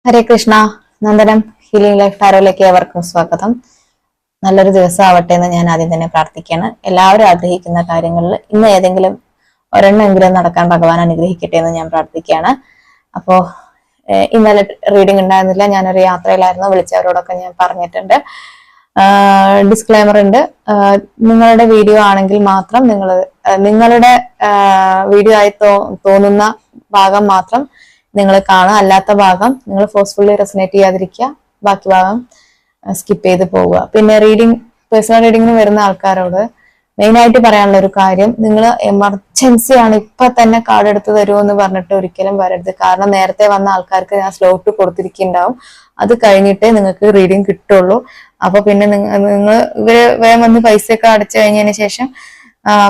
ഹരേ Krishna. Nandanam healing life ടാരോയിലേക്ക് ഏവർക്കും സ്വാഗതം. നല്ലൊരു ദിവസം ആവട്ടെ എന്ന് ഞാൻ ആദ്യം തന്നെ പ്രാർത്ഥിക്കുകയാണ്. എല്ലാവരും ആഗ്രഹിക്കുന്ന കാര്യങ്ങളിൽ ഇന്ന് ഏതെങ്കിലും ഒരെണ്ണമെങ്കിലും നടക്കാൻ ഭഗവാൻ അനുഗ്രഹിക്കട്ടെ എന്ന് ഞാൻ പ്രാർത്ഥിക്കുകയാണ്. അപ്പോ ഇന്നലെ റീഡിംഗ് ഉണ്ടായിരുന്നില്ല, ഞാനൊരു യാത്രയിലായിരുന്നു. വിളിച്ചവരോടൊക്കെ ഞാൻ പറഞ്ഞിട്ടുണ്ട്. ഡിസ്ക്ലൈമർ ഉണ്ട്. നിങ്ങളുടെ വീഡിയോ ആണെങ്കിൽ മാത്രം നിങ്ങളുടെ വീഡിയോ ആയി തോന്നുന്ന ഭാഗം മാത്രം നിങ്ങൾ കാണുക, അല്ലാത്ത ഭാഗം നിങ്ങൾ ഫോഴ്സ്ഫുള്ളി റെസനേറ്റ് ചെയ്യാതിരിക്കുക, ബാക്കി ഭാഗം സ്കിപ്പ് ചെയ്ത് പോവുക. പിന്നെ പേഴ്സണൽ റീഡിങ്ങിന് വരുന്ന ആൾക്കാരോട് മെയിൻ ആയിട്ട് പറയാനുള്ള ഒരു കാര്യം, നിങ്ങൾ എമർജൻസി ആണ് ഇപ്പൊ തന്നെ കാർഡ് എടുത്ത് തരുമോ എന്ന് പറഞ്ഞിട്ട് ഒരിക്കലും വരരുത്. കാരണം നേരത്തെ വന്ന ആൾക്കാർക്ക് ഞാൻ സ്ലോട്ട് കൊടുത്തിരിക്കുന്നുണ്ടാവും, അത് കഴിഞ്ഞിട്ടേ നിങ്ങൾക്ക് റീഡിങ് കിട്ടുള്ളൂ. അപ്പൊ പിന്നെ ഇവര് വേഗം വന്ന് പൈസയൊക്കെ അടച്ചു കഴിഞ്ഞതിന് ശേഷം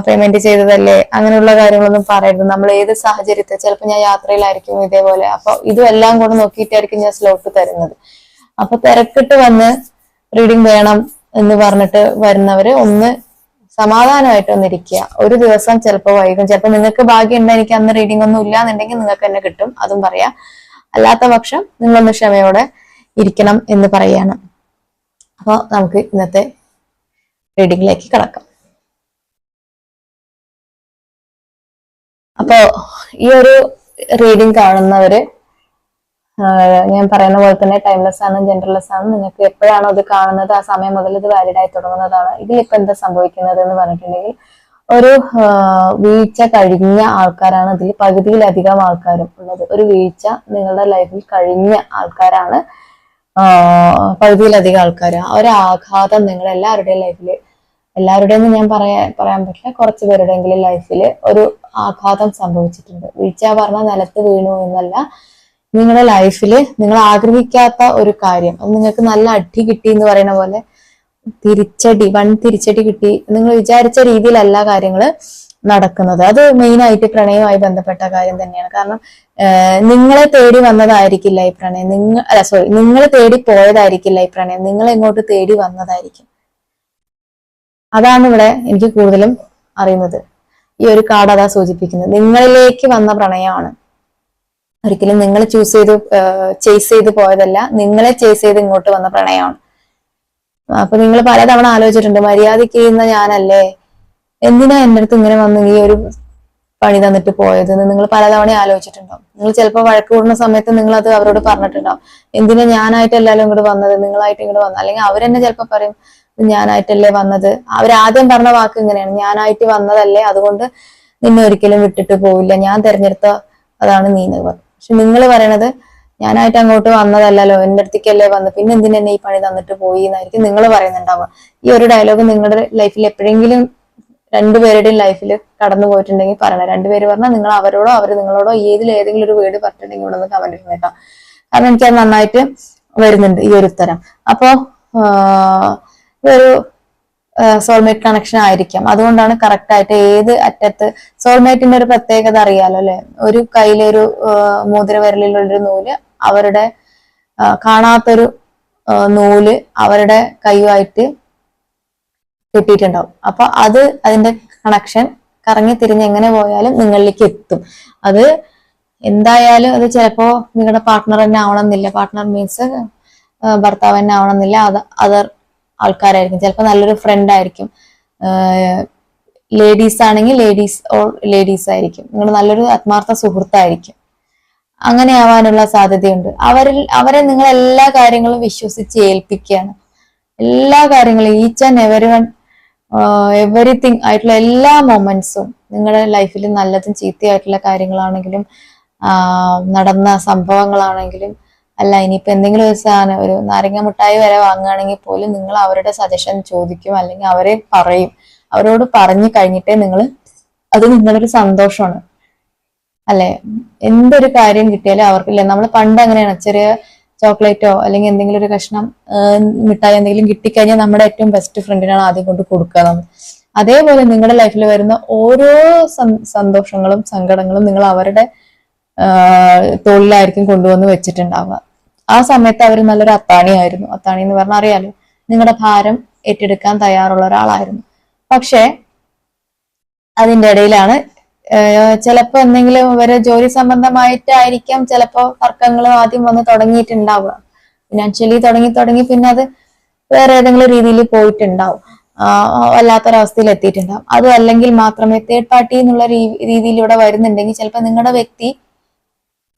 പേയ്മെന്റ് ചെയ്തതല്ലേ അങ്ങനെയുള്ള കാര്യങ്ങളൊന്നും പറയരുത്. നമ്മൾ ഏത് സാഹചര്യത്തിൽ, ചിലപ്പോൾ ഞാൻ യാത്രയിലായിരിക്കും ഇതേപോലെ, അപ്പൊ ഇതും എല്ലാം കൂടെ നോക്കിയിട്ടായിരിക്കും ഞാൻ സ്ലോട്ട് തരുന്നത്. അപ്പൊ തിരക്കിട്ട് വന്ന് റീഡിങ് വേണം എന്ന് പറഞ്ഞിട്ട് വരുന്നവര് ഒന്ന് സമാധാനമായിട്ട് ഒന്നിരിക്കുക. ഒരു ദിവസം ചിലപ്പോൾ വൈകും, ചിലപ്പോൾ നിങ്ങൾക്ക് ഭാഗ്യം ഉണ്ട് എനിക്ക് അന്ന് റീഡിംഗ് ഒന്നും ഇല്ല എന്നുണ്ടെങ്കിൽ നിങ്ങൾക്ക് തന്നെ കിട്ടും, അതും പറയാം. അല്ലാത്ത പക്ഷം നിങ്ങളൊന്ന് ക്ഷമയോടെ ഇരിക്കണം എന്ന് പറയാണ്. അപ്പോൾ നമുക്ക് ഇന്നത്തെ റീഡിങ്ങിലേക്ക് കടക്കാം. അപ്പോ ഈ ഒരു റീഡിംഗ് കാണുന്നവര് ഞാൻ പറയുന്ന പോലെ തന്നെ ടൈംലെസ് ആണ്, ജെൻഡർലെസ് ആണ്. നിങ്ങൾക്ക് എപ്പോഴാണോ ഇത് കാണുന്നത് ആ സമയം മുതൽ ഇത് വാലിഡ് ആയി തുടങ്ങുന്നതാണ്. ഇതിലിപ്പോ എന്താ സംഭവിക്കുന്നത് എന്ന് പറഞ്ഞിട്ടുണ്ടെങ്കിൽ, ഒരു വീഴ്ച കഴിഞ്ഞ ആൾക്കാരാണ് ഇതിൽ പകുതിയിലധികം ആൾക്കാരും ഉള്ളത്. ഒരു വീഴ്ച നിങ്ങളുടെ ലൈഫിൽ കഴിഞ്ഞ ആൾക്കാരാണ് പകുതിയിലധികം ആൾക്കാർ. ഒരാഘാതം നിങ്ങൾ എല്ലാവരുടെയും ലൈഫില്, എല്ലാവരുടെയും ഞാൻ പറയാൻ പറ്റില്ല, കുറച്ച് പേരുടെയെങ്കിലും ലൈഫിൽ ഒരു ആഘാതം സംഭവിച്ചിട്ടുണ്ട്. വീഴ്ച പറഞ്ഞാൽ നിലത്ത് വീണു എന്നല്ല, നിങ്ങളുടെ ലൈഫിൽ നിങ്ങൾ ആഗ്രഹിക്കാത്ത ഒരു കാര്യം, അത് നിങ്ങൾക്ക് നല്ല അടി കിട്ടി എന്ന് പറയുന്ന പോലെ വൻ തിരിച്ചടി കിട്ടി. നിങ്ങൾ വിചാരിച്ച രീതിയിലല്ല കാര്യങ്ങൾ നടക്കുന്നത്. അത് മെയിൻ ആയിട്ട് പ്രണയവുമായി ബന്ധപ്പെട്ട കാര്യം തന്നെയാണ്. കാരണം നിങ്ങളെ തേടി വന്നതായിരിക്കില്ല ഈ പ്രണയം, നിങ്ങൾ തേടി പോയതായിരിക്കില്ല ഈ പ്രണയം, നിങ്ങൾ എങ്ങോട്ട് തേടി വന്നതായിരിക്കും. അതാണ് ഇവിടെ എനിക്ക് കൂടുതലും അറിയുന്നത്. ഈ ഒരു കാർഡ് അതാ സൂചിപ്പിക്കുന്നത്, നിങ്ങളിലേക്ക് വന്ന പ്രണയമാണ്. ഒരിക്കലും നിങ്ങൾ ചേസ് ചെയ്ത് പോയതല്ല, നിങ്ങളെ ചേസ് ചെയ്ത് ഇങ്ങോട്ട് വന്ന പ്രണയമാണ്. അപ്പൊ നിങ്ങൾ പലതവണ ആലോചിച്ചിട്ടുണ്ട്, മര്യാദയ്ക്ക് ചെയ്യുന്ന ഞാനല്ലേ, എന്തിനാ എൻ്റെ അടുത്ത് ഇങ്ങനെ വന്ന് ഈ ഒരു പണി തന്നിട്ട് പോയത് എന്ന് നിങ്ങൾ പലതവണ ആലോചിച്ചിട്ടുണ്ടാവും. നിങ്ങൾ ചിലപ്പോൾ വഴക്ക് കൂടുന്ന സമയത്ത് നിങ്ങൾ അത് അവരോട് പറഞ്ഞിട്ടുണ്ടാവും, എന്തിനാ ഞാനായിട്ടല്ലല്ലോ ഇങ്ങോട്ട് വന്നത്, നിങ്ങളായിട്ട് ഇങ്ങോട്ട് വന്നത്. അല്ലെങ്കിൽ അവരെന്നെ ചിലപ്പോൾ പറയും, ഞാനായിട്ടല്ലേ വന്നത്. അവരാദ്യം പറഞ്ഞ വാക്ക് ഇങ്ങനെയാണ്, ഞാനായിട്ട് വന്നതല്ലേ, അതുകൊണ്ട് നിന്നെ ഒരിക്കലും വിട്ടിട്ട് പോവില്ല, ഞാൻ തെരഞ്ഞെടുത്ത അതാണ് നീ എന്ന് പറഞ്ഞു. പക്ഷെ നിങ്ങൾ പറയണത്, ഞാനായിട്ട് അങ്ങോട്ട് വന്നതല്ലല്ലോ, എൻ്റെ അടുത്തേക്കല്ലേ വന്നത്, പിന്നെ എന്തിനാ എന്നെ ഈ പണി തന്നിട്ട് പോയി എന്നായിരിക്കും നിങ്ങൾ പറയുന്നുണ്ടാവുക. ഈ ഒരു ഡയലോഗ് നിങ്ങളുടെ ലൈഫിൽ എപ്പോഴെങ്കിലും രണ്ടുപേരുടെയും ലൈഫിൽ കടന്നു പോയിട്ടുണ്ടെങ്കിൽ പറയണം. രണ്ടുപേര് പറഞ്ഞാൽ നിങ്ങൾ അവരോടോ അവർ നിങ്ങളോടോ ഏതെങ്കിലും ഒരു വേർഡ് പറഞ്ഞിട്ടുണ്ടെങ്കിൽ ഇവിടെ നിന്ന് കമന്റ് ഇട്ടേക്കാം. കാരണം എനിക്കത് നന്നായിട്ട് വരുന്നുണ്ട് ഈ ഒരു ഉത്തരം. അപ്പോ ഒരു സോൾമേറ്റ് കണക്ഷൻ ആയിരിക്കാം. അതുകൊണ്ടാണ് കറക്റ്റ് ആയിട്ട് ഏത് അറ്റത്ത്, സോൾമേറ്റിന്റെ ഒരു പ്രത്യേകത അറിയാലോ അല്ലെ, ഒരു കയ്യിലൊരു മോതിരവിരലിലുള്ളൊരു നൂല്, അവരുടെ കാണാത്തൊരു നൂല് അവരുടെ കൈയുമായിട്ട് കിട്ടിയിട്ടുണ്ടാവും. അപ്പൊ അതിന്റെ കണക്ഷൻ കറങ്ങി തിരിഞ്ഞ് എങ്ങനെ പോയാലും നിങ്ങളിലേക്ക് എത്തും. അത് എന്തായാലും അത് ചിലപ്പോ നിങ്ങളുടെ പാർട്ട്ണർ തന്നെ ആവണമെന്നില്ല, പാർട്ട്ണർ മീൻസ് ഭർത്താവ് തന്നെ ആവണമെന്നില്ല, അതർ ആൾക്കാരായിരിക്കും, ചിലപ്പോൾ നല്ലൊരു ഫ്രണ്ട് ആയിരിക്കും. ലേഡീസ് ആണെങ്കിൽ ലേഡീസ് ആയിരിക്കും, നിങ്ങൾ നല്ലൊരു ആത്മാർത്ഥ സുഹൃത്തായിരിക്കും. അങ്ങനെ ആവാനുള്ള സാധ്യതയുണ്ട്. അവരെ നിങ്ങൾ എല്ലാ കാര്യങ്ങളും വിശ്വസിച്ച് ഏൽപ്പിക്കുകയാണ്. എല്ലാ കാര്യങ്ങളും, ഈച്ച് ആൻഡ് എവറിത്തിങ് ആയിട്ടുള്ള എല്ലാ മൊമെന്റ്സും, നിങ്ങളുടെ ലൈഫിൽ നല്ലതും ചീത്തയായിട്ടുള്ള കാര്യങ്ങളാണെങ്കിലും നടന്ന സംഭവങ്ങളാണെങ്കിലും, അല്ല ഇനിയിപ്പോ എന്തെങ്കിലും ഒരു സാധനം, ഒരു നാരങ്ങ മിഠായി വരെ വാങ്ങുകയാണെങ്കിൽ പോലും നിങ്ങൾ അവരുടെ സജഷൻ ചോദിക്കും, അല്ലെങ്കിൽ അവരെ പറയും. അവരോട് പറഞ്ഞു കഴിഞ്ഞിട്ടേ അത് നിങ്ങളൊരു സന്തോഷമാണ് അല്ലെ. എന്തൊരു കാര്യം കിട്ടിയാലും അവർക്കില്ലേ, നമ്മൾ പണ്ട് അങ്ങനെയാണ്, ചെറിയ ചോക്ലേറ്റോ അല്ലെങ്കിൽ എന്തെങ്കിലും ഒരു കഷ്ണം മിഠായി എന്തെങ്കിലും കിട്ടിക്കഴിഞ്ഞാൽ നമ്മുടെ ഏറ്റവും ബെസ്റ്റ് ഫ്രണ്ടിനാണ് ആദ്യം കൊണ്ട് കൊടുക്കുക നമ്മൾ. അതേപോലെ നിങ്ങളുടെ ലൈഫിൽ വരുന്ന ഓരോ സന്തോഷങ്ങളും സങ്കടങ്ങളും നിങ്ങൾ അവരുടെ തോളിലായിരിക്കും കൊണ്ടുവന്ന് വെച്ചിട്ടുണ്ടാവുക. ആ സമയത്ത് അവർ നല്ലൊരു അത്താണിയായിരുന്നു. അത്താണി എന്ന് പറഞ്ഞാൽ അറിയാലോ, നിങ്ങളുടെ ഭാരം ഏറ്റെടുക്കാൻ തയ്യാറുള്ള ഒരാളായിരുന്നു. പക്ഷെ അതിൻ്റെ ഇടയിലാണ് ചിലപ്പോ എന്തെങ്കിലും ഇവരെ ജോലി സംബന്ധമായിട്ടായിരിക്കാം ചിലപ്പോ തർക്കങ്ങൾ ആദ്യം വന്ന് തുടങ്ങിയിട്ടുണ്ടാവുക. ഫിനാൻഷ്യലി തുടങ്ങി പിന്നെ അത് വേറെ ഏതെങ്കിലും രീതിയിൽ പോയിട്ടുണ്ടാവും, വല്ലാത്തൊരവസ്ഥയിൽ എത്തിയിട്ടുണ്ടാവും. അതും അല്ലെങ്കിൽ മാത്രമേ തേർഡ് പാർട്ടി എന്നുള്ള രീതിയിലൂടെ വരുന്നുണ്ടെങ്കിൽ ചിലപ്പോൾ നിങ്ങളുടെ വ്യക്തി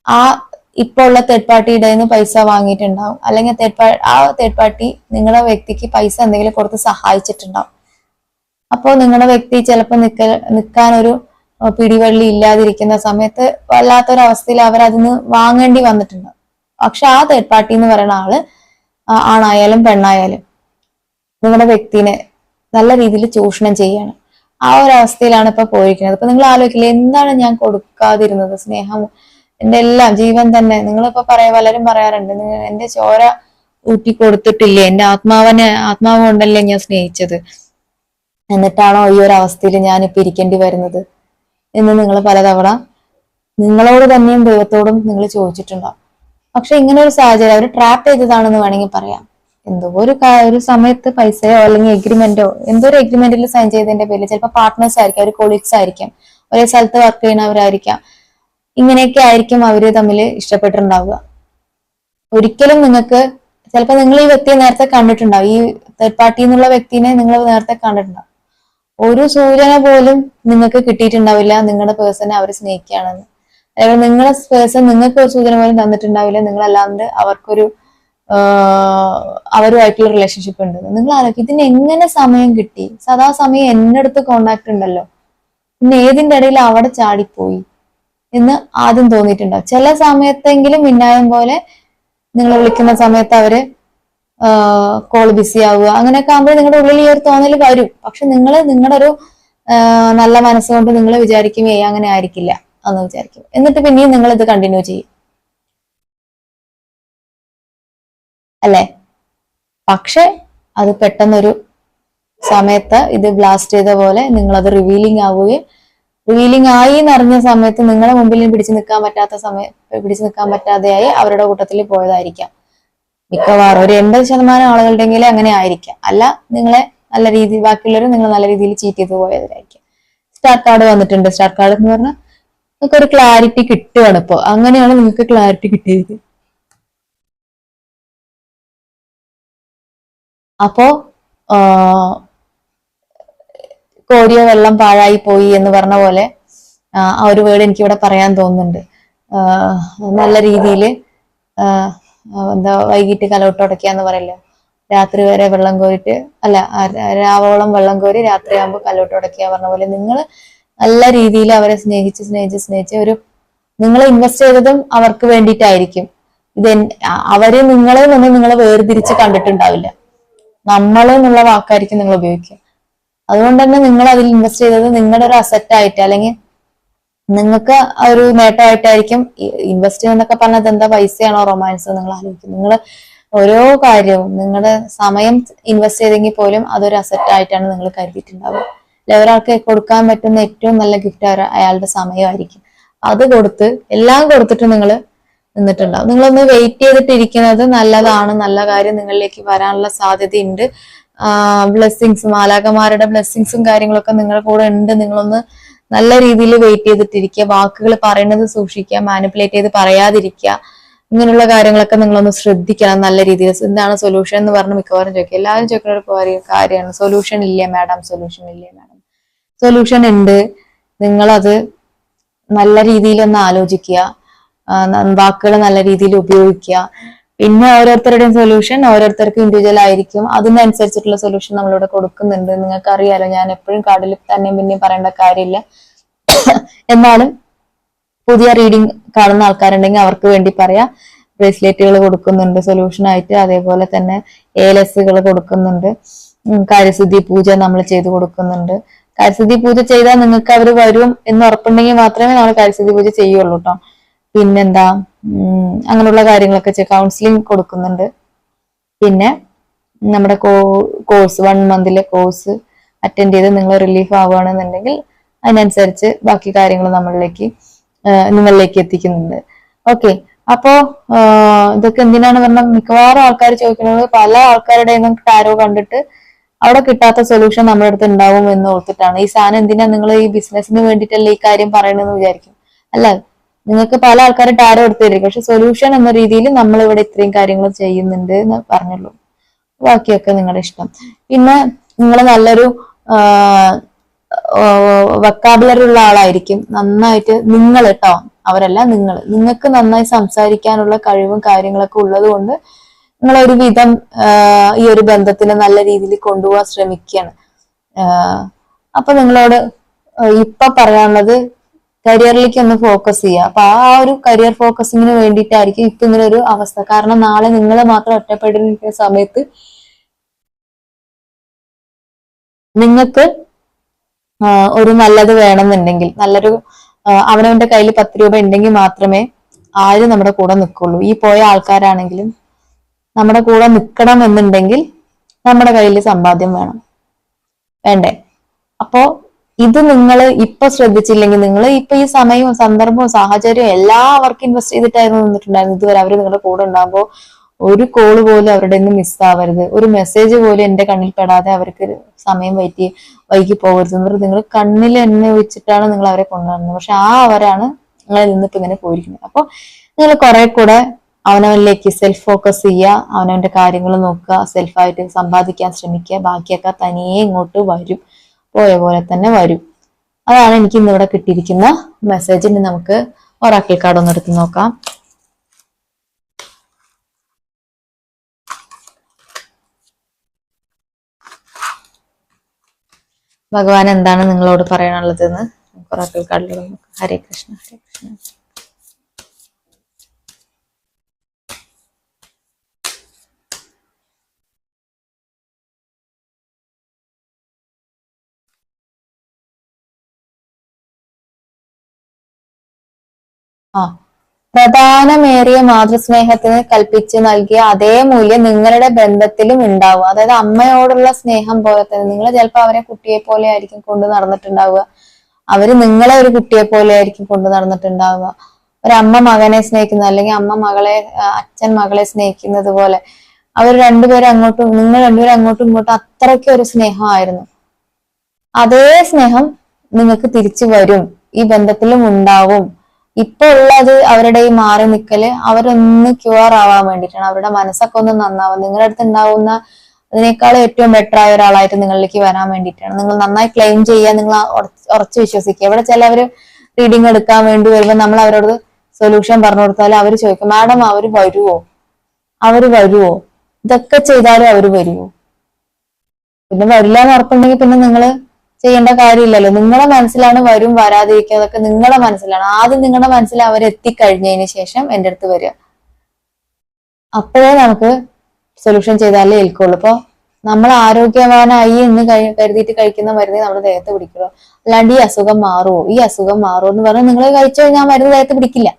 ആ ഇപ്പൊ ഉള്ള തേർഡ് പാർട്ടിയുടെ നിന്ന് പൈസ വാങ്ങിയിട്ടുണ്ടാവും, അല്ലെങ്കിൽ തേർഡ് പാർട്ടി നിങ്ങളുടെ വ്യക്തിക്ക് പൈസ എന്തെങ്കിലും കൊടുത്ത് സഹായിച്ചിട്ടുണ്ടാവും. അപ്പോൾ നിങ്ങളുടെ വ്യക്തി ചിലപ്പോൾ നിൽക്കാനൊരു പിടിവള്ളി ഇല്ലാതിരിക്കുന്ന സമയത്ത് വല്ലാത്തൊരവസ്ഥയിൽ അവരതിന് വാങ്ങേണ്ടി വന്നിട്ടുണ്ടാവും. പക്ഷെ ആ തേർഡ് പാർട്ടി എന്ന് പറയുന്ന ആള് ആണായാലും പെണ്ണായാലും നിങ്ങളുടെ വ്യക്തിനെ നല്ല രീതിയിൽ ചൂഷണം ചെയ്യാണ്. ആ ഒരു അവസ്ഥയിലാണ് ഇപ്പൊ പോയിരിക്കുന്നത്. ഇപ്പൊ നിങ്ങൾ ആലോചിക്കില്ല, എന്താണ് ഞാൻ കൊടുക്കാതിരുന്നത്, സ്നേഹം എന്റെ എല്ലാം ജീവൻ തന്നെ. നിങ്ങളിപ്പോ പലരും പറയാറുണ്ട്, എന്റെ ചോര ഊറ്റി കൊടുത്തിട്ടില്ലേ, എന്റെ ആത്മാവ് കൊണ്ടല്ലേ ഞാൻ സ്നേഹിച്ചത്, എന്നിട്ടാണോ ഈ ഒരു അവസ്ഥയിൽ ഞാനിപ്പോ ഇരിക്കേണ്ടി വരുന്നത് എന്ന് നിങ്ങൾ പലതവണ നിങ്ങളോട് തന്നെയും ദൈവത്തോടും നിങ്ങൾ ചോദിച്ചിട്ടുണ്ടാവും. പക്ഷെ ഇങ്ങനെ ഒരു സാഹചര്യം അവർ ട്രാപ്പ് ചെയ്തതാണെന്ന് വേണമെങ്കിൽ പറയാം. എന്തോ ഒരു സമയത്ത് പൈസയോ അല്ലെങ്കിൽ എഗ്രിമെന്റോ എന്തോ ഒരു എഗ്രിമെന്റിൽ സൈൻ ചെയ്തതിന്റെ പേരിൽ ചിലപ്പോൾ പാർട്ട്നേഴ്സ് ആയിരിക്കാം, ഒരു കൊളീഗ്സ് ആയിരിക്കാം, ഒരേ സ്ഥലത്ത് വർക്ക് ചെയ്യുന്നവരായിരിക്കാം, ഇങ്ങനെയൊക്കെ ആയിരിക്കും അവര് തമ്മിൽ ഇഷ്ടപ്പെട്ടിട്ടുണ്ടാവുക. ഒരിക്കലും നിങ്ങൾക്ക് ചിലപ്പോൾ നിങ്ങൾ ഈ വ്യക്തിയെ നേരത്തെ കണ്ടിട്ടുണ്ടാവും, ഈ തേർഡ് പാർട്ടി എന്നുള്ള വ്യക്തിനെ നിങ്ങൾ നേരത്തെ കണ്ടിട്ടുണ്ടാവും. ഒരു സൂചന പോലും നിങ്ങൾക്ക് കിട്ടിയിട്ടുണ്ടാവില്ല നിങ്ങളുടെ പേഴ്സണെ അവർ സ്നേഹിക്കുകയാണെന്ന്. അതായത് നിങ്ങളുടെ പേഴ്സൺ നിങ്ങൾക്ക് ഒരു സൂചന പോലും തന്നിട്ടുണ്ടാവില്ല നിങ്ങളല്ലാണ്ട് അവർക്കൊരു അവരുമായിട്ടുള്ള റിലേഷൻഷിപ്പ് ഉണ്ട്. നിങ്ങൾ ആലോചിക്കും, ഇതിന് എങ്ങനെ സമയം കിട്ടി, സദാസമയം എന്റെ അടുത്ത് കോണ്ടാക്ട് ഉണ്ടല്ലോ, പിന്നെ ഏതിന്റെ ഇടയിൽ അവിടെ ചാടിപ്പോയി എന്ന് ആദ്യം തോന്നിയിട്ടുണ്ടാവും. ചില സമയത്തെങ്കിലും മിന്നായം പോലെ നിങ്ങൾ വിളിക്കുന്ന സമയത്ത് അവര് കോൾ ബിസി ആവുക, അങ്ങനെയൊക്കെ ആകുമ്പോൾ നിങ്ങളുടെ ഉള്ളിൽ ഈ ഒരു തോന്നൽ വരും. പക്ഷെ നിങ്ങളുടെ ഒരു നല്ല മനസ്സുകൊണ്ട് നിങ്ങൾ വിചാരിക്കും അങ്ങനെ ആയിരിക്കില്ല എന്ന് വിചാരിക്കും, എന്നിട്ട് പിന്നെയും നിങ്ങൾ ഇത് കണ്ടിന്യൂ ചെയ്യും അല്ലെ. പക്ഷെ അത് പെട്ടെന്നൊരു സമയത്ത് ഇത് ബ്ലാസ്റ്റ് ചെയ്ത പോലെ നിങ്ങളത് റിവീലിംഗ് ആയി എന്നറിഞ്ഞ സമയത്ത് നിങ്ങളുടെ മുമ്പിൽ പിടിച്ചു നിൽക്കാൻ പറ്റാതെയായി അവരുടെ കൂട്ടത്തിൽ പോയതായിരിക്കാം മിക്കവാറും. ഒരു 80% ആളുകളുടെങ്കിൽ അങ്ങനെ ആയിരിക്കാം. അല്ല, നിങ്ങളെ നല്ല രീതിയിൽ ബാക്കിയുള്ളവർ നിങ്ങൾ നല്ല രീതിയിൽ ചീറ്റ് ചെയ്ത് പോയതായിരിക്കും. സ്റ്റാർ കാർഡ് വന്നിട്ടുണ്ട്. സ്റ്റാർ കാർഡ് എന്ന് പറഞ്ഞാൽ നിങ്ങൾക്ക് ഒരു ക്ലാരിറ്റി കിട്ടുകയാണ്. ഇപ്പോ അങ്ങനെയാണ് നിങ്ങൾക്ക് ക്ലാരിറ്റി കിട്ടിയത്. അപ്പോ കോരിയ വെള്ളം പാഴായി പോയി എന്ന് പറഞ്ഞ പോലെ ആ ഒരു വേർഡ് എനിക്ക് ഇവിടെ പറയാൻ തോന്നുന്നുണ്ട്. നല്ല രീതിയിൽ എന്താ വൈകിട്ട് കലോട്ടുടക്കുക എന്ന് പറയില്ല, രാത്രി വരെ വെള്ളം കോരിട്ട് രാവോളം വെള്ളം കോരി രാത്രിയാകുമ്പോൾ കലോട്ടുടക്കുക പറഞ്ഞ പോലെ നിങ്ങൾ നല്ല രീതിയിൽ അവരെ സ്നേഹിച്ച് ഒരു നിങ്ങൾ ഇൻവെസ്റ്റ് ചെയ്തതും അവർക്ക് വേണ്ടിയിട്ടായിരിക്കും. അവര് നിങ്ങളെ നിങ്ങൾ വേർതിരിച്ച് കണ്ടിട്ടുണ്ടാവില്ല, നമ്മൾ എന്നുള്ള വാക്കായിരിക്കും നിങ്ങൾ ഉപയോഗിക്കുക. അതുകൊണ്ട് തന്നെ നിങ്ങൾ അതിൽ ഇൻവെസ്റ്റ് ചെയ്തത് നിങ്ങളുടെ ഒരു അസറ്റ് ആയിട്ട് അല്ലെങ്കിൽ നിങ്ങൾക്ക് ഒരു നേട്ടമായിട്ടായിരിക്കും. ഇൻവെസ്റ്റ് ചെയ്യുന്നൊക്കെ പറഞ്ഞത് എന്താ, പൈസയാണോ റൊമാൻസോ നിങ്ങൾ ആലോചിക്കും. നിങ്ങൾ ഓരോ കാര്യവും നിങ്ങളുടെ സമയം ഇൻവെസ്റ്റ് ചെയ്തെങ്കിൽ പോലും അതൊരു അസറ്റ് ആയിട്ടാണ് നിങ്ങൾ കരുതിയിട്ടുണ്ടാവുക. ഒരാൾക്ക് കൊടുക്കാൻ പറ്റുന്ന ഏറ്റവും നല്ല ഗിഫ്റ്റ് അയാളുടെ സമയമായിരിക്കും. അത് എല്ലാം കൊടുത്തിട്ട് നിങ്ങൾ നിന്നിട്ടുണ്ടാവും. നിങ്ങളൊന്ന് വെയിറ്റ് ചെയ്തിട്ടിരിക്കുന്നത് നല്ലതാണ്. നല്ല കാര്യം നിങ്ങളിലേക്ക് വരാനുള്ള സാധ്യതയുണ്ട്. ബ്ലെസ്സിങ്സും മാലാഖമാരുടെ ബ്ലെസ്സിങ്സും കാര്യങ്ങളൊക്കെ നിങ്ങളുടെ കൂടെ ഉണ്ട്. നിങ്ങളൊന്ന് നല്ല രീതിയിൽ വെയിറ്റ് ചെയ്തിട്ടിരിക്കുക. വാക്കുകൾ പറയുന്നത് സൂക്ഷിക്കുക, മാനിപ്പുലേറ്റ് ചെയ്ത് പറയാതിരിക്കുക. ഇങ്ങനെയുള്ള കാര്യങ്ങളൊക്കെ നിങ്ങളൊന്ന് ശ്രദ്ധിക്കണം നല്ല രീതിയിൽ. എന്താണ് സൊല്യൂഷൻ എന്ന് പറഞ്ഞ് മിക്കവാറും ചോദിക്കുക. എല്ലാവരും ചോദിക്കുന്ന ഒരു കാര്യമാണ്, സൊല്യൂഷൻ ഇല്ലേ മാഡം, സൊല്യൂഷൻ ഇല്ലേ മാഡം. സൊല്യൂഷൻ ഉണ്ട്. നിങ്ങളത് നല്ല രീതിയിൽ ഒന്ന് ആലോചിക്കുക, വാക്കുകൾ നല്ല രീതിയിൽ ഉപയോഗിക്കുക. പിന്നെ ഓരോരുത്തരുടെയും സൊല്യൂഷൻ ഓരോരുത്തർക്കും ഇൻഡിവിജ്വൽ ആയിരിക്കും. അതിനനുസരിച്ചിട്ടുള്ള സൊല്യൂഷൻ നമ്മളിവിടെ കൊടുക്കുന്നുണ്ട്. നിങ്ങൾക്ക് അറിയാലോ, ഞാൻ എപ്പോഴും കാർഡിൽ തന്നെയും പിന്നെയും പറയേണ്ട കാര്യമില്ല. എന്നാലും പുതിയ റീഡിങ് കാണുന്ന ആൾക്കാരുണ്ടെങ്കിൽ അവർക്ക് വേണ്ടി പറയാം. ബ്രേസ്ലെറ്റുകൾ കൊടുക്കുന്നുണ്ട് സൊല്യൂഷൻ ആയിട്ട്. അതേപോലെ തന്നെ ഏലസുകൾ കൊടുക്കുന്നുണ്ട്. കാര്യസിദ്ധി പൂജ നമ്മൾ ചെയ്ത് കൊടുക്കുന്നുണ്ട്. കാര്യസിദ്ധി പൂജ ചെയ്താൽ നിങ്ങൾക്ക് അവർ വരും എന്ന് ഉറപ്പുണ്ടെങ്കിൽ മാത്രമേ നമ്മൾ കാര്യസിദ്ധി പൂജ ചെയ്യുള്ളൂ കേട്ടോ. പിന്നെന്താ, അങ്ങനെയുള്ള കാര്യങ്ങളൊക്കെ കൗൺസിലിംഗ് കൊടുക്കുന്നുണ്ട്. പിന്നെ നമ്മുടെ കോഴ്സ് 1 മന്തിലെ കോഴ്സ് അറ്റൻഡ് ചെയ്ത് നിങ്ങൾ റിലീഫ് ആവുകയാണെന്നുണ്ടെങ്കിൽ അതിനനുസരിച്ച് ബാക്കി കാര്യങ്ങൾ നിങ്ങളിലേക്ക് എത്തിക്കുന്നുണ്ട്. ഓക്കെ, അപ്പോ ഇതൊക്കെ എന്തിനാണ് പറഞ്ഞാൽ മിക്കവാറും ആൾക്കാർ ചോദിക്കുന്നത്, പല ആൾക്കാരുടെ ടാരോ കണ്ടിട്ട് അവിടെ കിട്ടാത്ത സൊല്യൂഷൻ നമ്മുടെ അടുത്ത് ഉണ്ടാവും എന്ന് ഓർത്തിട്ടാണ്. ഈ സാധനം എന്തിനാ നിങ്ങൾ ഈ ബിസിനസിന് വേണ്ടിയിട്ടല്ലേ ഈ കാര്യം പറയണമെന്ന് വിചാരിക്കും. അല്ല, നിങ്ങൾക്ക് പല ആൾക്കാരും ടാരോ എടുത്തിരിക്കും, പക്ഷെ സൊല്യൂഷൻ എന്ന രീതിയിൽ നമ്മൾ ഇവിടെ ഇത്രയും കാര്യങ്ങൾ ചെയ്യുന്നുണ്ട് എന്ന് പറഞ്ഞുള്ളൂ. ബാക്കിയൊക്കെ നിങ്ങളുടെ ഇഷ്ടം. പിന്നെ നിങ്ങൾ നല്ലൊരു വൊക്കാബുലറി ഉള്ള ആളായിരിക്കും. നന്നായിട്ട് നിങ്ങൾ കേട്ടോ, അവരല്ല, നിങ്ങൾക്ക് നന്നായി സംസാരിക്കാനുള്ള കഴിവും കാര്യങ്ങളൊക്കെ ഉള്ളത് കൊണ്ട് നിങ്ങളൊരു വിധം ഈ ഒരു ബന്ധത്തിന് നല്ല രീതിയിൽ കൊണ്ടുപോകാൻ ശ്രമിക്കുകയാണ്. അപ്പൊ നിങ്ങളോട് ഇപ്പൊ പറയാനുള്ളത് കരിയറിലേക്ക് ഒന്ന് ഫോക്കസ് ചെയ്യുക. അപ്പൊ ആ ഒരു കരിയർ ഫോക്കസിങ്ങിന് വേണ്ടിയിട്ടായിരിക്കും ഇപ്പൊ ഇങ്ങനെ ഒരു അവസ്ഥ. കാരണം നാളെ നിങ്ങൾ മാത്രം ഒറ്റപ്പെട്ടിരിക്കുന്ന സമയത്ത് നിങ്ങൾക്ക് ഒരു നല്ലത് വേണമെന്നുണ്ടെങ്കിൽ, നല്ലൊരു അവനവന്റെ കയ്യിൽ 10 രൂപ ഉണ്ടെങ്കിൽ മാത്രമേ ആരും നമ്മുടെ കൂടെ നിൽക്കുള്ളൂ. ഈ പോയ ആൾക്കാരാണെങ്കിലും നമ്മുടെ കൂടെ നിൽക്കണം എന്നുണ്ടെങ്കിൽ നമ്മുടെ കയ്യിൽ സമ്പാദ്യം വേണ്ടേ? അപ്പോ ഇത് നിങ്ങൾ ഇപ്പൊ ശ്രദ്ധിച്ചില്ലെങ്കിൽ, നിങ്ങൾ ഇപ്പൊ ഈ സമയവും സന്ദർഭവും സാഹചര്യവും എല്ലാവർക്കും ഇൻവെസ്റ്റ് ചെയ്തിട്ടായിരുന്നു നിന്നിട്ടുണ്ടായിരുന്നു ഇതുവരെ. അവർ നിങ്ങളുടെ കൂടെ ഉണ്ടാകുമ്പോൾ ഒരു കോള് പോലും അവരുടെ നിന്ന് മിസ്സാവരുത്, ഒരു മെസ്സേജ് പോലും എന്റെ കണ്ണിൽ പെടാതെ അവർക്ക് സമയം വൈകി പോകരുത് എന്നൊരു നിങ്ങൾ കണ്ണിൽ എന്നെ വെച്ചിട്ടാണ് നിങ്ങൾ അവരെ കൊണ്ടുവരുന്നത്. പക്ഷെ അവരാണ് നിങ്ങളിൽ നിന്നിപ്പോ ഇങ്ങനെ പോയിരിക്കുന്നത്. അപ്പൊ നിങ്ങൾ കുറെ കൂടെ അവനവനിലേക്ക് സെൽഫ് ഫോക്കസ് ചെയ്യുക, അവനവന്റെ കാര്യങ്ങൾ നോക്കുക, സെൽഫായിട്ട് സമ്പാദിക്കാൻ ശ്രമിക്കുക. ബാക്കിയൊക്കെ തനിയെ ഇങ്ങോട്ട് വരും, പോയ പോലെ തന്നെ വരും. അതാണ് എനിക്ക് ഇന്നിവിടെ കിട്ടിയിരിക്കുന്ന മെസ്സേജ്. ഇനി നമുക്ക് ഒറാക്കിൾ കാർഡ് ഒന്ന് എടുത്ത് നോക്കാം. ഭഗവാൻ എന്താണ് നിങ്ങളോട് പറയാനുള്ളത് എന്ന് ഒറാക്കിൾ കാർഡിലൂടെ നോക്കാം. ഹരേ കൃഷ്ണ, ഹരേ കൃഷ്ണ. പ്രധാനമേറിയ മാതൃസ്നേഹത്തിന് കൽപ്പിച്ച് നൽകിയ അതേ മൂല്യം നിങ്ങളുടെ ബന്ധത്തിലും ഉണ്ടാവുക. അതായത് അമ്മയോടുള്ള സ്നേഹം പോലെ തന്നെ നിങ്ങൾ ചിലപ്പോൾ അവരെ കുട്ടിയെ പോലെ ആയിരിക്കും കൊണ്ട് നടന്നിട്ടുണ്ടാവുക, അവര് നിങ്ങളെ ഒരു കുട്ടിയെ പോലെ ആയിരിക്കും കൊണ്ട് നടന്നിട്ടുണ്ടാവുക. ഒരമ്മ മകനെ സ്നേഹിക്കുന്ന, അല്ലെങ്കിൽ അച്ഛൻ മകളെ സ്നേഹിക്കുന്നത് പോലെ അവർ രണ്ടുപേരും അങ്ങോട്ടും, നിങ്ങൾ രണ്ടുപേരും അങ്ങോട്ടും ഇങ്ങോട്ടും അത്രയ്ക്ക് ഒരു സ്നേഹമായിരുന്നു. അതേ സ്നേഹം നിങ്ങൾക്ക് തിരിച്ചു വരും, ഈ ബന്ധത്തിലും ഉണ്ടാവും. ഇപ്പൊ ഉള്ളത് അവരുടെ ഈ മാറി നിൽക്കല് അവരൊന്ന് ക്യൂർ ആവാൻ വേണ്ടിയിട്ടാണ്, അവരുടെ മനസ്സൊക്കെ ഒന്ന് നന്നാവാൻ, നിങ്ങളുടെ അടുത്ത് ഉണ്ടാവുന്ന അതിനേക്കാളും ഏറ്റവും ബെറ്റർ ആയ ഒരാളായിട്ട് നിങ്ങളിലേക്ക് വരാൻ വേണ്ടിയിട്ടാണ്. നിങ്ങൾ നന്നായി ക്ലെയിം ചെയ്യുക, നിങ്ങൾ ഉറച്ചു വിശ്വസിക്കുക. ഇവിടെ ചിലവര് റീഡിങ് എടുക്കാൻ വേണ്ടി വരുമ്പോൾ നമ്മൾ അവരോട് സൊല്യൂഷൻ പറഞ്ഞു കൊടുത്താൽ അവർ ചോദിക്കും, മാഡം അവര് വരുവോ? ഇതൊക്കെ ചെയ്താലും അവര് വരുവോ? പിന്നെ വരില്ല എന്ന് ഉറപ്പുണ്ടെങ്കിൽ പിന്നെ നിങ്ങള് ചെയ്യേണ്ട കാര്യമില്ലല്ലോ. നിങ്ങളുടെ മനസ്സിലാണ് വരും വരാതിരിക്കുക, അതൊക്കെ നിങ്ങളുടെ മനസ്സിലാണ്. ആദ്യം നിങ്ങളുടെ മനസ്സിൽ അവരെത്തിക്കഴിഞ്ഞതിന് ശേഷം എൻ്റെ അടുത്ത് വരിക, അപ്പോഴേ നമുക്ക് സൊല്യൂഷൻ ചെയ്താലേ ഏൽക്കുള്ളൂ. അപ്പൊ നമ്മൾ ആരോഗ്യവാനായി എന്ന് കരുതിയിട്ട് കഴിക്കുന്ന മരുന്ന് നമ്മുടെ ദേഹത്ത് പിടിക്കുള്ളൂ. അല്ലാണ്ട് ഈ അസുഖം മാറുമോ എന്ന് പറഞ്ഞാൽ നിങ്ങൾ കഴിച്ചു കഴിഞ്ഞാൽ ആ മരുന്ന് ദേഹത്ത് പിടിക്കില്ല.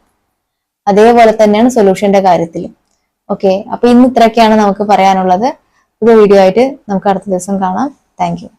അതേപോലെ തന്നെയാണ് സൊല്യൂഷന്റെ കാര്യത്തിലും. ഓക്കെ, അപ്പൊ ഇന്ന് ഇത്രയൊക്കെയാണ് നമുക്ക് പറയാനുള്ളത്. പുതിയ വീഡിയോ ആയിട്ട് നമുക്ക് അടുത്ത ദിവസം കാണാം. Thank you.